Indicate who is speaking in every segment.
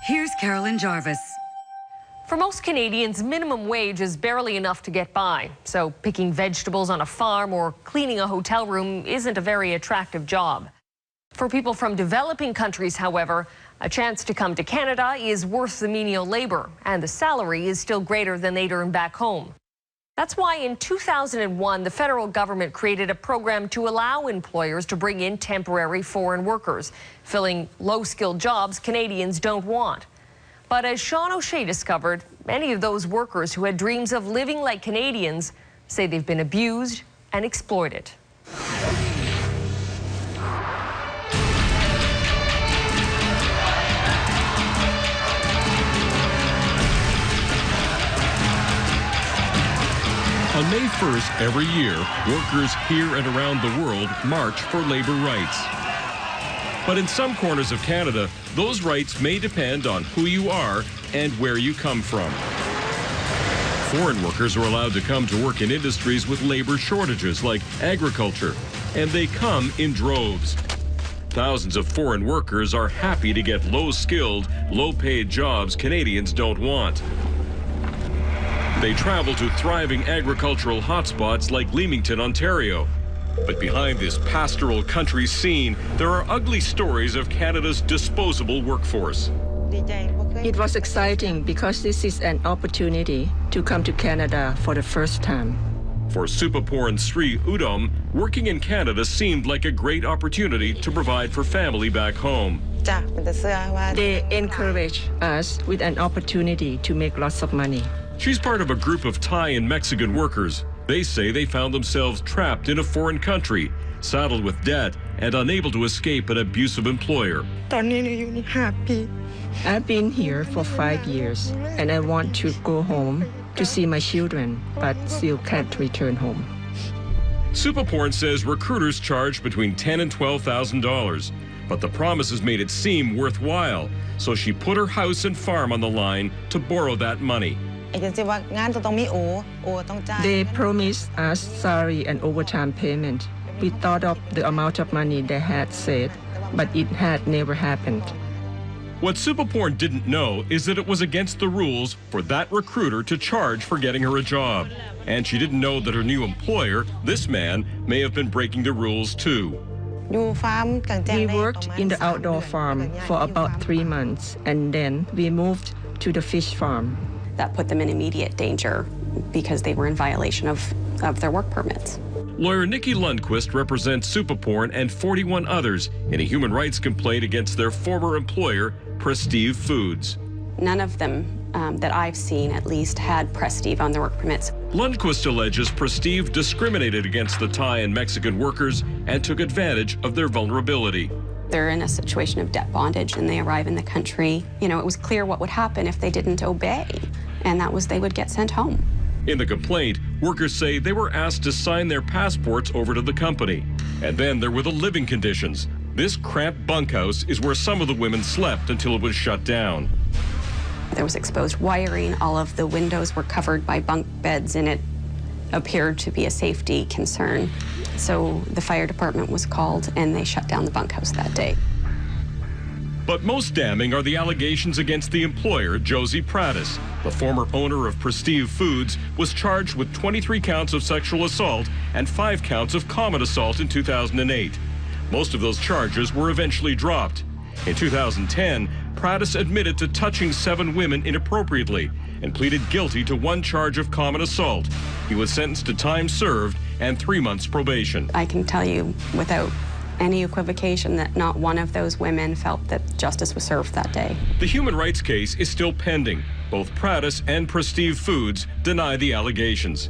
Speaker 1: Here's Carolyn Jarvis.
Speaker 2: For most Canadians, minimum wage is barely enough to get by. So picking vegetables on a farm or cleaning a hotel room isn't a very attractive job. For people from developing countries, however, a chance to come to Canada is worth the menial labor, and the salary is still greater than they'd earn back home. That's why in 2001, the federal government created a program to allow employers to bring in temporary foreign workers, filling low-skilled jobs Canadians don't want. But as Sean O'Shea discovered, many of those workers who had dreams of living like Canadians say they've been abused and exploited.
Speaker 3: On May 1st every year, workers here and around the world march for labor rights. But in some corners of Canada, those rights may depend on who you are and where you come from. Foreign workers are allowed to come to work in industries with labor shortages like agriculture, and they come in droves. Thousands of foreign workers are happy to get low-skilled, low-paid jobs Canadians don't want. They travel to thriving agricultural hotspots like Leamington, Ontario. But behind this pastoral country scene, there are ugly stories of Canada's disposable workforce.
Speaker 4: It was exciting because this is an opportunity to come to Canada for the first time.
Speaker 3: For Supaporn Sri Udom, working in Canada seemed like a great opportunity to provide for family back home.
Speaker 4: They encourage us with an opportunity to make lots of money.
Speaker 3: She's part of a group of Thai and Mexican workers. They say they found themselves trapped in a foreign country, saddled with debt, and unable to escape an abusive employer.
Speaker 4: I've been here for 5 years, and I want to go home to see my children, but still can't return home.
Speaker 3: Supaporn says recruiters charge between $10,000 and $12,000, but the promises made it seem worthwhile, so she put her house and farm on the line to borrow that money.
Speaker 4: They promised us salary and overtime payment. We thought of the amount of money they had said, but it had never happened.
Speaker 3: What Supaporn didn't know is that it was against the rules for that recruiter to charge for getting her a job. And she didn't know that her new employer, this man, may have been breaking the rules too.
Speaker 4: We worked in the outdoor farm for about 3 months, and then we moved to the fish farm.
Speaker 5: That put them in immediate danger because they were in violation of their work permits.
Speaker 3: Lawyer Nikki Lundquist represents Supaporn and 41 others in a human rights complaint against their former employer, Prestige Foods.
Speaker 5: None of them that I've seen, at least, had Prestige on their work permits.
Speaker 3: Lundquist alleges Prestige discriminated against the Thai and Mexican workers and took advantage of their vulnerability.
Speaker 5: They're in a situation of debt bondage and they arrive in the country. You know, it was clear what would happen if they didn't obey, and that was they would get sent home.
Speaker 3: In the complaint, workers say they were asked to sign their passports over to the company. And then there were the living conditions. This cramped bunkhouse is where some of the women slept until it was shut down.
Speaker 5: There was exposed wiring, all of the windows were covered by bunk beds, and it appeared to be a safety concern. So the fire department was called and they shut down the bunkhouse that day.
Speaker 3: But most damning are the allegations against the employer, Josie Prattis. The former owner of Prestige Foods was charged with 23 counts of sexual assault and 5 counts of common assault in 2008. Most of those charges were eventually dropped. In 2010, Prattis admitted to touching 7 women inappropriately and pleaded guilty to 1 charge of common assault. He was sentenced to time served and 3 months probation.
Speaker 5: I can tell you without any equivocation that not one of those women felt that justice was served that day.
Speaker 3: The human rights case is still pending. Both Prattis and Prestige Foods deny the allegations.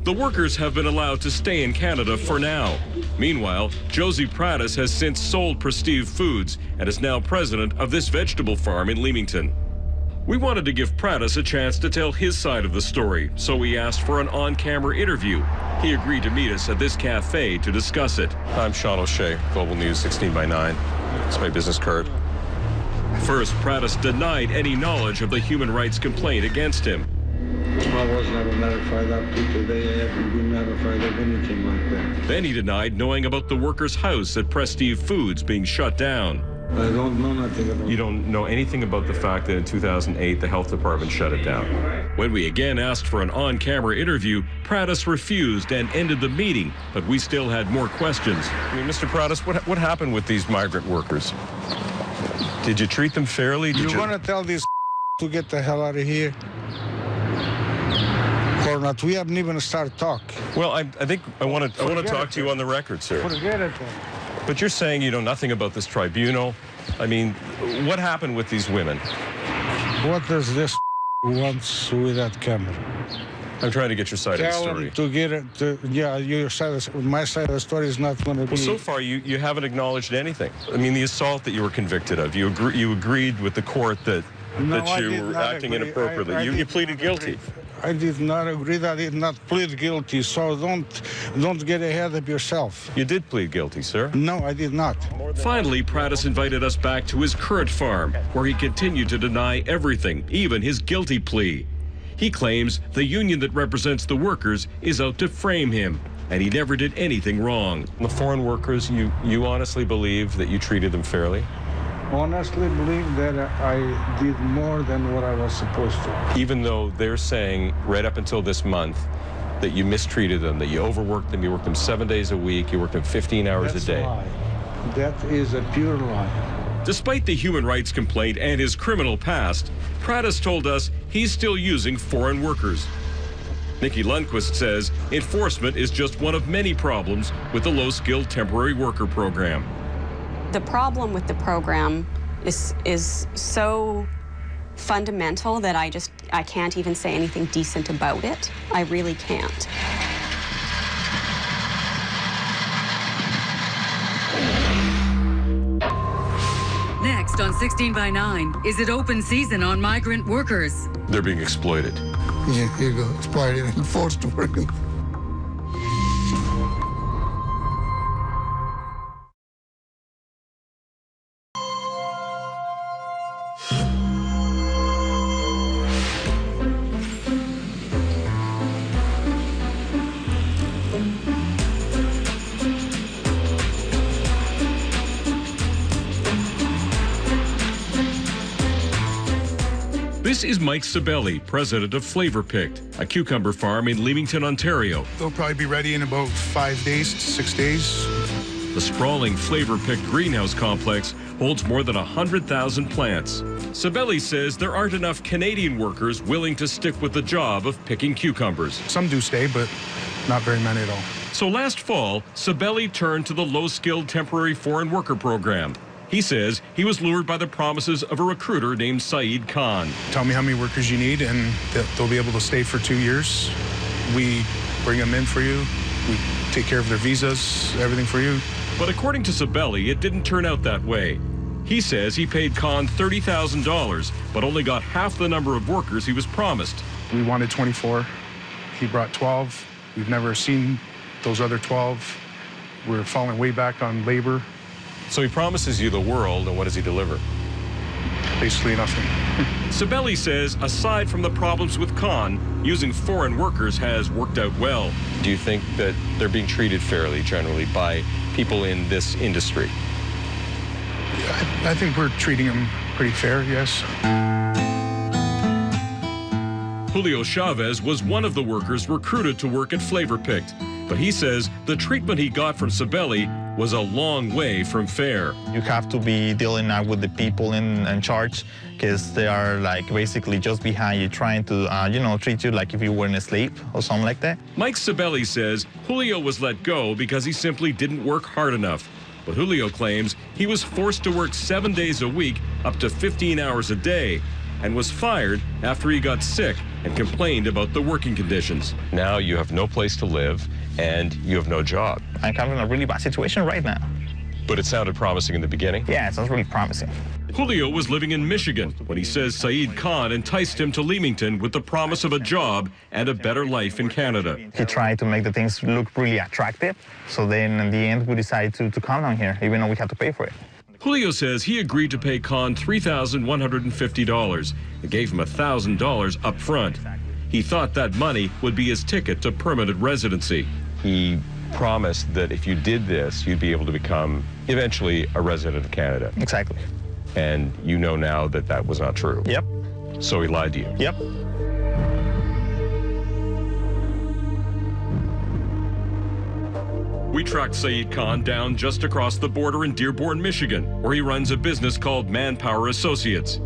Speaker 3: The workers have been allowed to stay in Canada for now. Meanwhile, Josie Prattis has since sold Prestige Foods and is now president of this vegetable farm in Leamington. We wanted to give Prattis a chance to tell his side of the story, so we asked for an on-camera interview. He agreed to meet us at this cafe to discuss it.
Speaker 6: I'm Sean O'Shea, Global News 16/9. It's my business card.
Speaker 3: First, Prattis denied any knowledge of the human rights complaint against him.
Speaker 7: I was never notified of people. They haven't been notified of anything like that.
Speaker 3: Then he denied knowing about the workers' house at Prestige Foods being shut down.
Speaker 7: I don't know nothing about
Speaker 6: You don't know anything about the fact that in 2008 the health department shut it down.
Speaker 3: When we again asked for an on-camera interview, Prattis refused and ended the meeting, but we still had more questions.
Speaker 6: I mean, Mr. Prattis, what happened with these migrant workers? Did you treat them fairly?
Speaker 7: You want to tell these to get the hell out of here? Or not? We haven't even started talk.
Speaker 6: Well, I think I want to talk to you on the record, sir.
Speaker 7: Forget it.
Speaker 6: But you're saying you know nothing about this tribunal. I mean, what happened with these women?
Speaker 7: What does this wants with that camera?
Speaker 6: I'm trying to get your side of the
Speaker 7: Tell
Speaker 6: story.
Speaker 7: them to get it. Yeah, your side. My side of the story is not going to be.
Speaker 6: Well, so far you haven't acknowledged anything. I mean, the assault that you were convicted of, you agreed with the court that you were acting inappropriately. You pleaded guilty.
Speaker 7: I did not agree. I did not plead guilty. So don't get ahead of yourself.
Speaker 6: You did plead guilty, sir.
Speaker 7: No, I did not.
Speaker 3: Finally, Prattis invited us back to his current farm, where he continued to deny everything, even his guilty plea. He claims the union that represents the workers is out to frame him, and he never did anything wrong.
Speaker 6: The foreign workers, you honestly believe that you treated them fairly?
Speaker 7: Honestly believe that I did more than what I was supposed to.
Speaker 6: Even though they're saying right up until this month that you mistreated them, that you overworked them, you worked them 7 days a week, you worked them 15 hours
Speaker 7: That's
Speaker 6: a day.
Speaker 7: A lie. That is a pure lie.
Speaker 3: Despite the human rights complaint and his criminal past, Prattis told us he's still using foreign workers. Nikki Lundquist says enforcement is just one of many problems with the low-skilled temporary worker program.
Speaker 5: The problem with the program is so fundamental that I can't even say anything decent about it. I really can't.
Speaker 1: Next on 16 by 9, is it open season on migrant workers?
Speaker 6: They're being exploited.
Speaker 8: Yeah, here you go. Exploited and forced to work.
Speaker 3: This is Mike Sabelli, president of Flavor Picked, a cucumber farm in Leamington, Ontario.
Speaker 8: They'll probably be ready in about 5 days to 6 days.
Speaker 3: The sprawling Flavor Picked greenhouse complex holds more than 100,000 plants. Sabelli says there aren't enough Canadian workers willing to stick with the job of picking cucumbers.
Speaker 8: Some do stay, but not very many at all.
Speaker 3: So last fall, Sabelli turned to the low-skilled temporary foreign worker program. He says he was lured by the promises of a recruiter named Saeed Khan.
Speaker 8: Tell me how many workers you need, and they'll be able to stay for 2 years. We bring them in for you. We take care of their visas, everything for you.
Speaker 3: But according to Sabelli, it didn't turn out that way. He says he paid Khan $30,000, but only got half the number of workers he was promised.
Speaker 8: We wanted 24. He brought 12. We've never seen those other 12. We're falling way back on labor.
Speaker 6: So he promises you the world, and what does he deliver?
Speaker 8: Basically nothing.
Speaker 3: Sabelli says aside from the problems with Khan, using foreign workers has worked out well.
Speaker 6: Do you think that they're being treated fairly generally by people in this industry?
Speaker 8: I think we're treating them pretty fair, yes.
Speaker 3: Julio Chavez was one of the workers recruited to work at Flavor Picked, but he says the treatment he got from Sabelli was a long way from fair.
Speaker 9: You have to be dealing now with the people in charge, because they are like basically just behind you, trying to, treat you like if you were in a slave or something like that.
Speaker 3: Mike Sabelli says Julio was let go because he simply didn't work hard enough. But Julio claims he was forced to work 7 days a week, up to 15 hours a day, and was fired after he got sick and complained about the working conditions.
Speaker 6: Now you have no place to live and you have no job.
Speaker 9: I'm kind of in a really bad situation right now.
Speaker 6: But it sounded promising in the beginning.
Speaker 9: Yeah, it sounds really promising.
Speaker 3: Julio was living in Michigan when he says Saeed Khan enticed him to Leamington with the promise of a job and a better life in Canada.
Speaker 9: He tried to make the things look really attractive. So then in the end, we decided to come down here, even though we had to pay for it.
Speaker 3: Julio says he agreed to pay Khan $3,150 and gave him $1,000 up front. He thought that money would be his ticket to permanent residency.
Speaker 9: He
Speaker 6: promised that if you did this, you'd be able to become eventually a resident of Canada.
Speaker 9: Exactly.
Speaker 6: And you know now that that was not true.
Speaker 9: Yep.
Speaker 6: So he lied to you.
Speaker 9: Yep.
Speaker 3: We tracked Saeed Khan down just across the border in Dearborn, Michigan, where he runs a business called Manpower Associates.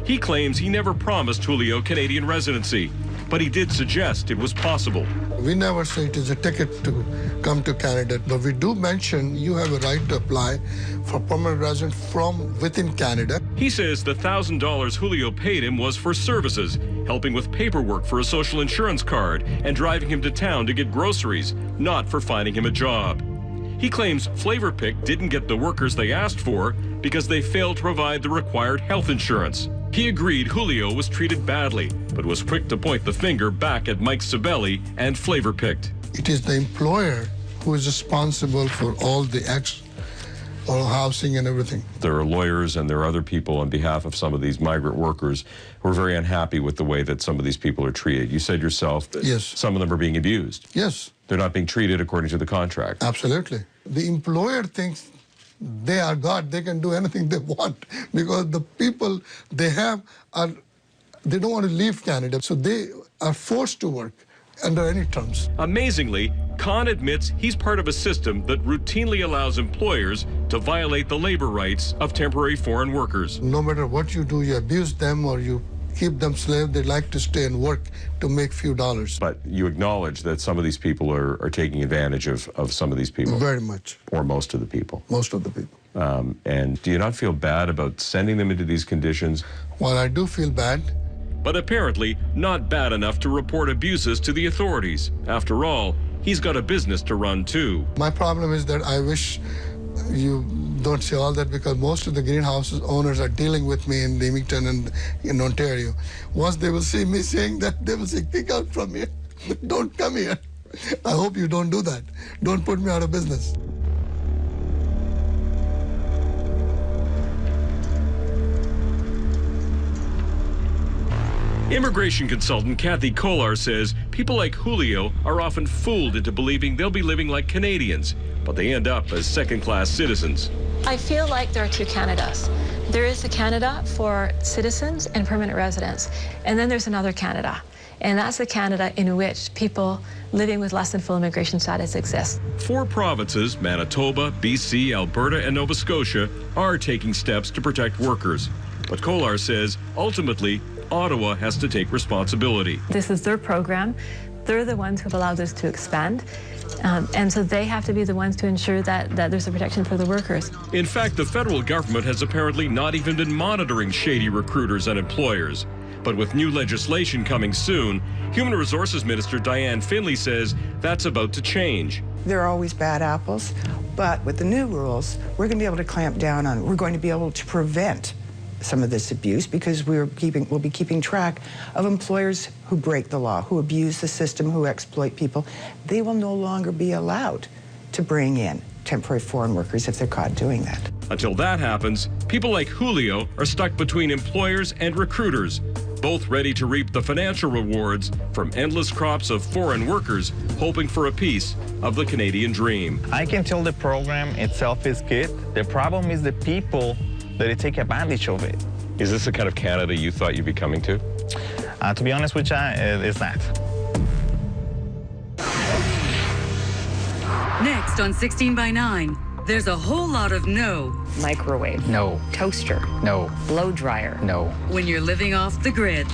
Speaker 3: He claims he never promised Julio Canadian residency, but he did suggest it was possible.
Speaker 10: We never say it is a ticket to come to Canada, but we do mention you have a right to apply for permanent resident from within Canada.
Speaker 3: He says the $1,000 Julio paid him was for services, helping with paperwork for a social insurance card and driving him to town to get groceries, not for finding him a job. He claims Flavor Pick didn't get the workers they asked for because they failed to provide the required health insurance. He agreed Julio was treated badly, but was quick to point the finger back at Mike Sabelli and Flavor Picked.
Speaker 10: It is the employer who is responsible for all the all housing and everything.
Speaker 6: There are lawyers and there are other people on behalf of some of these migrant workers who are very unhappy with the way that some of these people are treated. You said yourself that
Speaker 10: yes,
Speaker 6: some of them are being abused.
Speaker 10: Yes.
Speaker 6: They're not being treated according to the contract.
Speaker 10: Absolutely. The employer thinks they are God, they can do anything they want because the people they have are, they don't want to leave Canada, so they are forced to work under any terms.
Speaker 3: Amazingly, Khan admits he's part of a system that routinely allows employers to violate the labor rights of temporary foreign workers.
Speaker 10: No matter what you do, you abuse them or you keep them slave, they like to stay and work to make few dollars.
Speaker 6: But you acknowledge that some of these people are taking advantage of some of these people?
Speaker 10: Very much.
Speaker 6: Or most of the people?
Speaker 10: Most of the people.
Speaker 6: And do you not feel bad about sending them into these conditions?
Speaker 10: Well, I do feel bad.
Speaker 3: But apparently not bad enough to report abuses to the authorities. After all, he's got a business to run too.
Speaker 10: My problem is that I wish you don't say all that because most of the greenhouses owners are dealing with me in Leamington and in Ontario. Once they will see me saying that, they will say, kick out from here. Don't come here. I hope you don't do that. Don't put me out of business.
Speaker 3: Immigration consultant Kathy Kolar says people like Julio are often fooled into believing they'll be living like Canadians, but they end up as second-class citizens.
Speaker 11: I feel like there are two Canadas. There is a Canada for citizens and permanent residents, and then there's another Canada. And that's the Canada in which people living with less than full immigration status exist.
Speaker 3: 4 provinces, Manitoba, BC, Alberta, and Nova Scotia, are taking steps to protect workers. But Kolar says, ultimately, Ottawa has to take responsibility.
Speaker 11: This is their program. They're the ones who have allowed this to expand. And so they have to be the ones to ensure that there's a protection for the workers.
Speaker 3: In fact, the federal government has apparently not even been monitoring shady recruiters and employers. But with new legislation coming soon, Human Resources Minister Diane Finley says that's about to change.
Speaker 12: There are always bad apples, but with the new rules, we're going to be able to clamp down on it. We're going to be able to prevent some of this abuse because we'll be keeping track of employers who break the law, who abuse the system, who exploit people. They will no longer be allowed to bring in temporary foreign workers if they're caught doing that.
Speaker 3: Until that happens, people like Julio are stuck between employers and recruiters, both ready to reap the financial rewards from endless crops of foreign workers hoping for a piece of the Canadian dream.
Speaker 9: I can tell the program itself is good. The problem is the people that they take advantage of it.
Speaker 6: Is this the kind of Canada you thought you'd be coming to?
Speaker 9: To be honest with you, it's not.
Speaker 1: Next on 16 by 9, there's a whole lot of no.
Speaker 13: Microwave.
Speaker 14: No.
Speaker 13: Toaster.
Speaker 14: No.
Speaker 13: Blow dryer.
Speaker 14: No.
Speaker 1: When you're living off the grid.